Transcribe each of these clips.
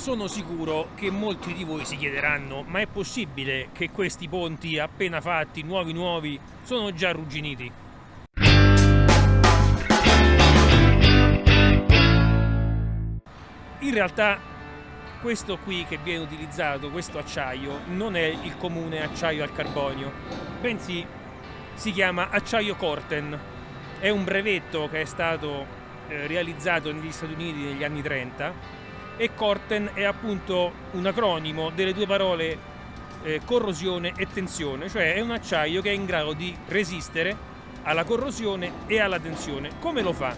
Sono sicuro che molti di voi si chiederanno: ma è possibile che questi ponti appena fatti, nuovi, sono già arrugginiti? In realtà questo qui che viene utilizzato, questo acciaio, non è il comune acciaio al carbonio, bensì si chiama acciaio Corten. È un brevetto che è stato realizzato negli Stati Uniti negli anni 30 e Corten è appunto un acronimo delle due parole corrosione e tensione, cioè è un acciaio che è in grado di resistere alla corrosione e alla tensione. Come lo fa?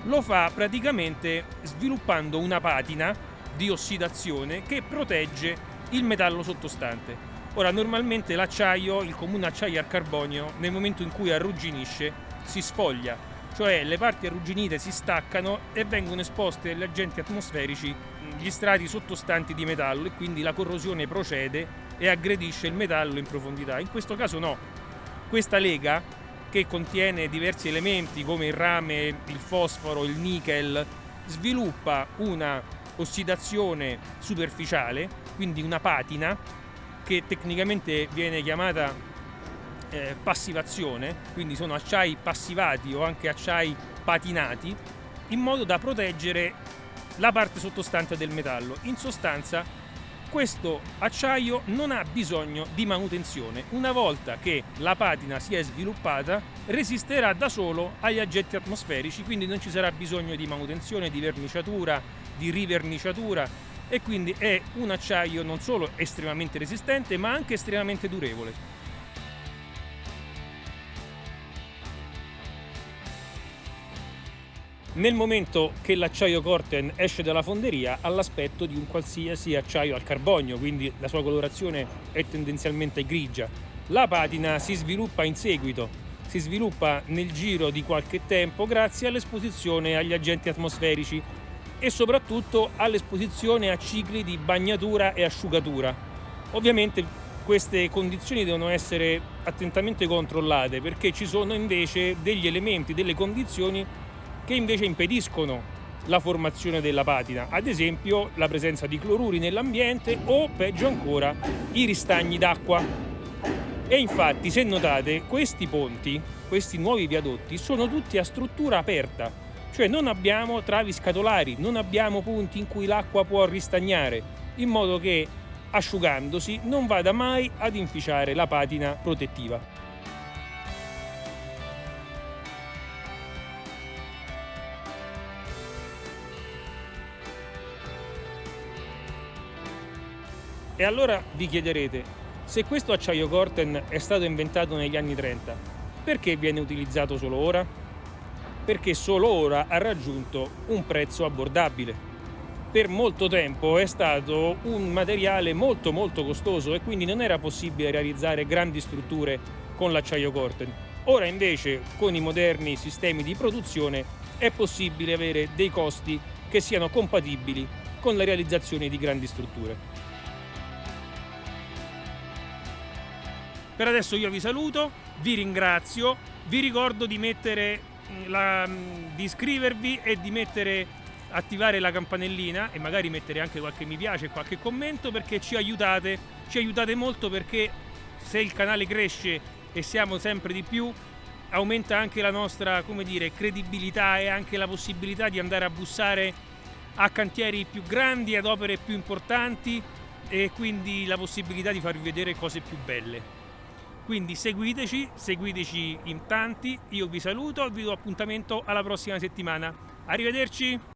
Lo fa praticamente sviluppando una patina di ossidazione che protegge il metallo sottostante. Ora, normalmente l'acciaio, il comune acciaio al carbonio, nel momento in cui arrugginisce, si sfoglia, cioè le parti arrugginite si staccano e vengono esposte agli agenti atmosferici gli strati sottostanti di metallo, e quindi la corrosione procede e aggredisce il metallo in profondità. In questo caso no. Questa lega, che contiene diversi elementi come il rame, il fosforo, il nickel, sviluppa una ossidazione superficiale, quindi una patina, che tecnicamente viene chiamata passivazione, quindi sono acciai passivati o anche acciai patinati, in modo da proteggere la parte sottostante del metallo. In sostanza, questo acciaio non ha bisogno di manutenzione. Una volta che la patina si è sviluppata, resisterà da solo agli agenti atmosferici, quindi non ci sarà bisogno di manutenzione, di verniciatura, di riverniciatura, e quindi è un acciaio non solo estremamente resistente, ma anche estremamente durevole. Nel momento che l'acciaio Corten esce dalla fonderia, ha l'aspetto di un qualsiasi acciaio al carbonio, quindi la sua colorazione è tendenzialmente grigia. La patina si sviluppa in seguito, si sviluppa nel giro di qualche tempo grazie all'esposizione agli agenti atmosferici e soprattutto all'esposizione a cicli di bagnatura e asciugatura. Ovviamente queste condizioni devono essere attentamente controllate, perché ci sono invece degli elementi, delle condizioni che invece impediscono la formazione della patina, ad esempio la presenza di cloruri nell'ambiente o, peggio ancora, i ristagni d'acqua. E infatti, se notate, questi ponti, questi nuovi viadotti, sono tutti a struttura aperta, cioè non abbiamo travi scatolari, non abbiamo punti in cui l'acqua può ristagnare, in modo che, asciugandosi, non vada mai ad inficiare la patina protettiva. E allora vi chiederete: se questo acciaio Corten è stato inventato negli anni 30, perché viene utilizzato solo ora? Perché solo ora ha raggiunto un prezzo abbordabile. Per molto tempo è stato un materiale molto costoso e quindi non era possibile realizzare grandi strutture con l'acciaio Corten. Ora invece, con i moderni sistemi di produzione, è possibile avere dei costi che siano compatibili con la realizzazione di grandi strutture. Per adesso io vi saluto, vi ringrazio, vi ricordo di di iscrivervi e di attivare la campanellina e magari mettere anche qualche mi piace e qualche commento, perché ci aiutate molto, perché se il canale cresce e siamo sempre di più, aumenta anche la nostra, credibilità e anche la possibilità di andare a bussare a cantieri più grandi, ad opere più importanti, e quindi la possibilità di farvi vedere cose più belle. Quindi seguiteci in tanti, io vi saluto e vi do appuntamento alla prossima settimana. Arrivederci!